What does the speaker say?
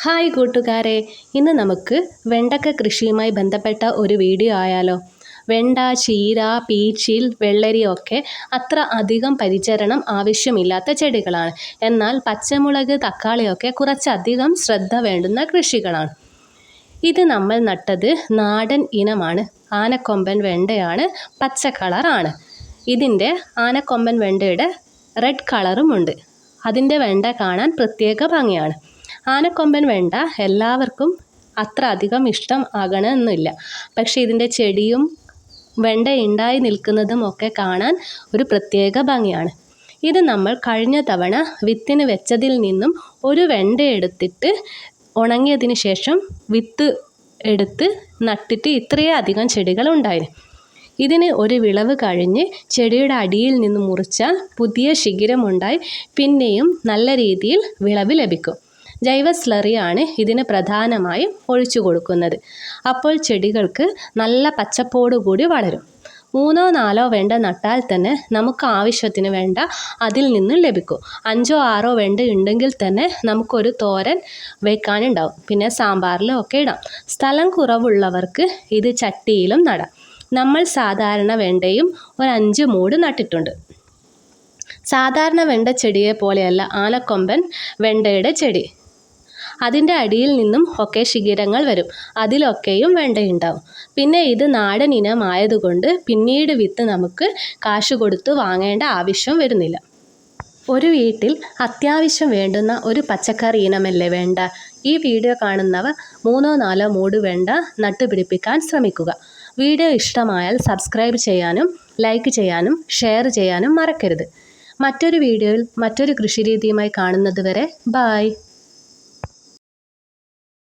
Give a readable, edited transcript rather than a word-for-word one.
Hi കൂട്ടുകാരെ, ഇന്ന് നമുക്ക് വെണ്ടക്ക കൃഷിയുമായി ബന്ധപ്പെട്ട ഒരു വീഡിയോ ആയാലോ. വെണ്ട, ചീര, പീച്ചിൽ, വെള്ളരിയൊക്കെ അത്ര അധികം പരിചരണം ആവശ്യമില്ലാത്ത ചെടികളാണ്. എന്നാൽ പച്ചമുളക്, തക്കാളിയൊക്കെ കുറച്ചധികം ശ്രദ്ധ വേണ്ടുന്ന കൃഷികളാണ്. ഇത് നമ്മൾ നട്ടത് നാടൻ ഇനമാണ്. ആനക്കൊമ്പൻ വെണ്ടയാണ്, പച്ച കളറാണ്. ഇതിൻ്റെ ആനക്കൊമ്പൻ വെണ്ടയുടെ റെഡ് കളറുമുണ്ട്. അതിൻ്റെ വെണ്ട കാണാൻ പ്രത്യേക ഭംഗിയാണ്. ആനക്കൊമ്പൻ വെണ്ട എല്ലാവർക്കും അത്ര അധികം ഇഷ്ടം ആകണമെന്നില്ല. പക്ഷേ ഇതിൻ്റെ ചെടിയും വെണ്ട ഉണ്ടായി നിൽക്കുന്നതും ഒക്കെ കാണാൻ ഒരു പ്രത്യേക ഭംഗിയാണ്. ഇത് നമ്മൾ കഴിഞ്ഞ തവണ വിത്തിന് വെച്ചതിൽ നിന്നും ഒരു വെണ്ട എടുത്തിട്ട് ഉണങ്ങിയതിന് ശേഷം വിത്ത് എടുത്ത് നട്ടിട്ട് ഇത്രയും അധികം ചെടികൾ ഉണ്ടായിരുന്നു. ഇതിന് ഒരു വിളവ് കഴിഞ്ഞ് ചെടിയുടെ അടിയിൽ നിന്ന് മുറിച്ചാൽ പുതിയ ശിഖരമുണ്ടായി പിന്നെയും നല്ല രീതിയിൽ വിളവ് ലഭിക്കും. ജൈവ സ്ലറിയാണ് ഇതിന് പ്രധാനമായും ഒഴിച്ചു കൊടുക്കുന്നത്. അപ്പോൾ ചെടികൾക്ക് നല്ല പച്ചപ്പോടുകൂടി വളരും. 3-4 വെണ്ട നട്ടാൽ തന്നെ നമുക്ക് ആവശ്യത്തിന് വെണ്ട അതിൽ നിന്നും ലഭിക്കും. 5-6 വെണ്ട ഉണ്ടെങ്കിൽ തന്നെ നമുക്കൊരു തോരൻ വെക്കാനുണ്ടാവും. പിന്നെ സാമ്പാറിലും ഒക്കെ ഇടാം. സ്ഥലം കുറവുള്ളവർക്ക് ഇത് ചട്ടിയിലും നടാം. നമ്മൾ സാധാരണ വെണ്ടയും ഒരു 5 മൂട് നട്ടിട്ടുണ്ട്. സാധാരണ വെണ്ട ചെടിയെ പോലെയല്ല ആനക്കൊമ്പൻ വെണ്ടയുടെ ചെടി. അതിൻ്റെ അടിയിൽ നിന്നും ഒക്കെ ശിഖരങ്ങൾ വരും. അതിലൊക്കെയും വെണ്ടയുണ്ടാവും. പിന്നെ ഇത് നാടൻ ഇനമായതുകൊണ്ട് പിന്നീട് വിത്ത് നമുക്ക് കാശ് കൊടുത്ത് വാങ്ങേണ്ട ആവശ്യം വരുന്നില്ല. ഒരു വീട്ടിൽ അത്യാവശ്യം വേണ്ടുന്ന ഒരു പച്ചക്കറി ഇനമല്ലേ വെണ്ട. ഈ വീഡിയോ കാണുന്നവർ 3-4 മൂട് വെണ്ട നട്ടുപിടിപ്പിക്കാൻ ശ്രമിക്കുക. വീഡിയോ ഇഷ്ടമായാൽ സബ്സ്ക്രൈബ് ചെയ്യാനും ലൈക്ക് ചെയ്യാനും ഷെയർ ചെയ്യാനും മറക്കരുത്. മറ്റൊരു വീഡിയോയിൽ മറ്റൊരു കൃഷിരീതിയുമായി കാണുന്നത് വരെ ബായ്.